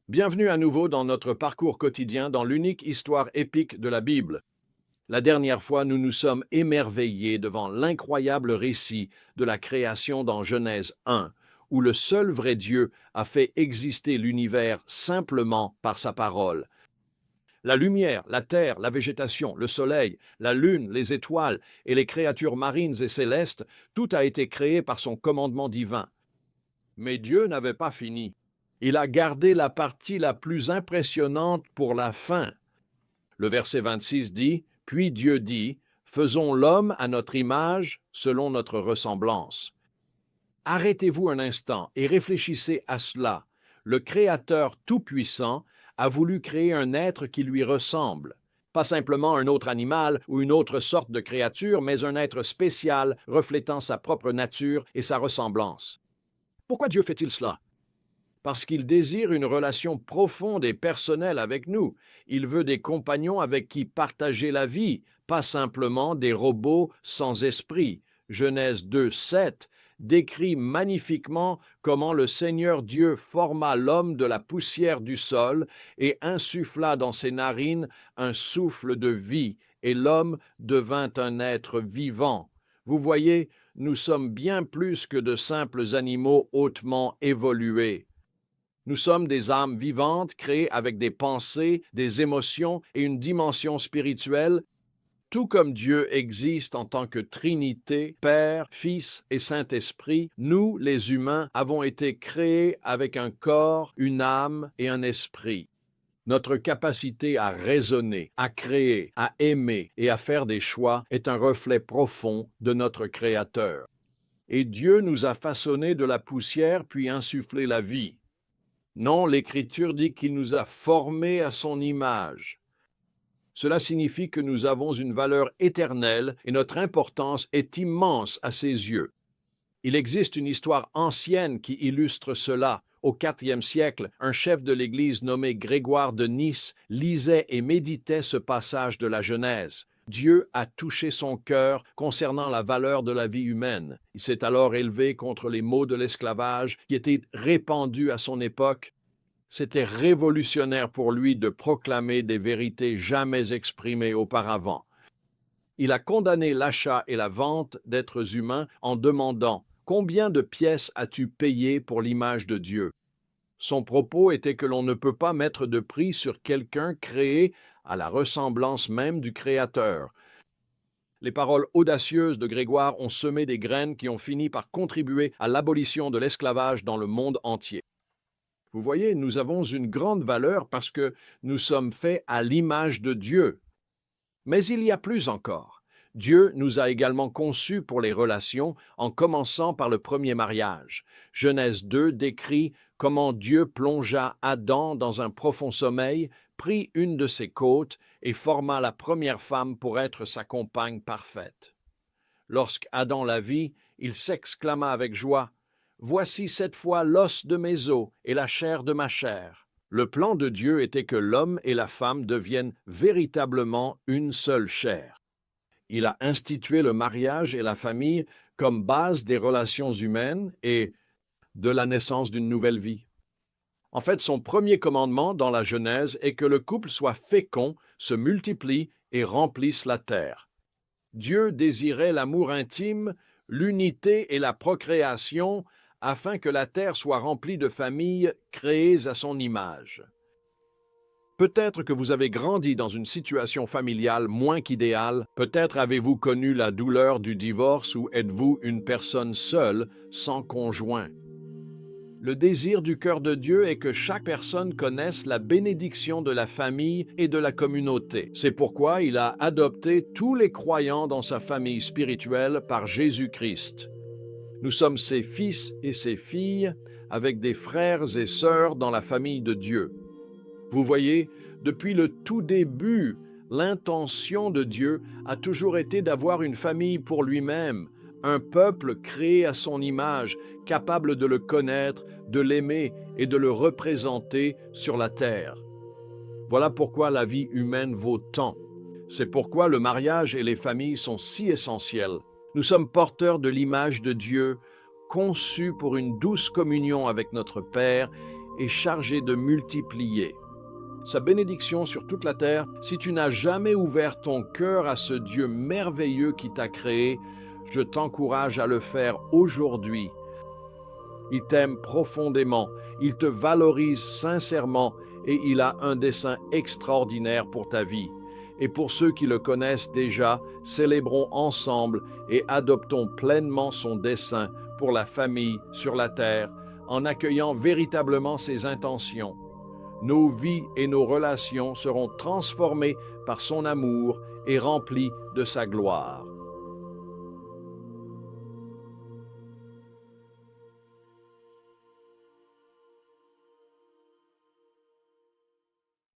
Bienvenue à nouveau dans notre parcours quotidien dans l'unique histoire épique de la Bible. La dernière fois, nous nous sommes émerveillés devant l'incroyable récit de la création dans Genèse 1, où le seul vrai Dieu a fait exister l'univers simplement par sa parole. La lumière, la terre, la végétation, le soleil, la lune, les étoiles et les créatures marines et célestes, tout a été créé par son commandement divin. Mais Dieu n'avait pas fini. Il a gardé la partie la plus impressionnante pour la fin. Le verset 26 dit, « Puis Dieu dit, faisons l'homme à notre image, selon notre ressemblance. » Arrêtez-vous un instant et réfléchissez à cela. Le Créateur Tout-Puissant a voulu créer un être qui lui ressemble. Pas simplement un autre animal ou une autre sorte de créature, mais un être spécial reflétant sa propre nature et sa ressemblance. Pourquoi Dieu fait-il cela? Parce qu'il désire une relation profonde et personnelle avec nous. Il veut des compagnons avec qui partager la vie, pas simplement des robots sans esprit. Genèse 2:7 décrit magnifiquement comment le Seigneur Dieu forma l'homme de la poussière du sol et insuffla dans ses narines un souffle de vie, et l'homme devint un être vivant. Vous voyez, nous sommes bien plus que de simples animaux hautement évolués. Nous sommes des âmes vivantes créées avec des pensées, des émotions et une dimension spirituelle, tout comme Dieu existe en tant que Trinité, Père, Fils et Saint-Esprit. Nous, les humains, avons été créés avec un corps, une âme et un esprit. Notre capacité à raisonner, à créer, à aimer et à faire des choix est un reflet profond de notre Créateur. Et Dieu nous a façonnés de la poussière puis insufflé la vie. Non, l'Écriture dit qu'il nous a formés à son image. Cela signifie que nous avons une valeur éternelle et notre importance est immense à ses yeux. Il existe une histoire ancienne qui illustre cela. Au IVe siècle, un chef de l'Église nommé Grégoire de Nice lisait et méditait ce passage de la Genèse. Dieu a touché son cœur concernant la valeur de la vie humaine. Il s'est alors élevé contre les maux de l'esclavage qui étaient répandus à son époque. C'était révolutionnaire pour lui de proclamer des vérités jamais exprimées auparavant. Il a condamné l'achat et la vente d'êtres humains en demandant « Combien de pièces as-tu payé pour l'image de Dieu ?» Son propos était que l'on ne peut pas mettre de prix sur quelqu'un créé à la ressemblance même du Créateur. Les paroles audacieuses de Grégoire ont semé des graines qui ont fini par contribuer à l'abolition de l'esclavage dans le monde entier. Vous voyez, nous avons une grande valeur parce que nous sommes faits à l'image de Dieu. Mais il y a plus encore. Dieu nous a également conçus pour les relations en commençant par le premier mariage. Genèse 2 décrit comment Dieu plongea Adam dans un profond sommeil, prit une de ses côtes et forma la première femme pour être sa compagne parfaite. Lorsqu'Adam la vit, il s'exclama avec joie, « Voici cette fois l'os de mes os et la chair de ma chair. » Le plan de Dieu était que l'homme et la femme deviennent véritablement une seule chair. Il a institué le mariage et la famille comme base des relations humaines et de la naissance d'une nouvelle vie. En fait, son premier commandement dans la Genèse est que le couple soit fécond, se multiplie et remplisse la terre. Dieu désirait l'amour intime, l'unité et la procréation afin que la terre soit remplie de familles créées à son image. Peut-être que vous avez grandi dans une situation familiale moins qu'idéale, peut-être avez-vous connu la douleur du divorce ou êtes-vous une personne seule, sans conjoint. Le désir du cœur de Dieu est que chaque personne connaisse la bénédiction de la famille et de la communauté. C'est pourquoi il a adopté tous les croyants dans sa famille spirituelle par Jésus-Christ. Nous sommes ses fils et ses filles, avec des frères et sœurs dans la famille de Dieu. Vous voyez, depuis le tout début, l'intention de Dieu a toujours été d'avoir une famille pour lui-même, un peuple créé à son image, capable de le connaître, de l'aimer et de le représenter sur la terre. Voilà pourquoi la vie humaine vaut tant. C'est pourquoi le mariage et les familles sont si essentiels. Nous sommes porteurs de l'image de Dieu, conçus pour une douce communion avec notre Père est chargé de multiplier. Sa bénédiction sur toute la terre, si tu n'as jamais ouvert ton cœur à ce Dieu merveilleux qui t'a créé, je t'encourage à le faire aujourd'hui. Il t'aime profondément, il te valorise sincèrement et il a un dessein extraordinaire pour ta vie. Et pour ceux qui le connaissent déjà, célébrons ensemble et adoptons pleinement son dessein pour la famille sur la terre en accueillant véritablement ses intentions. Nos vies et nos relations seront transformées par son amour et remplies de sa gloire.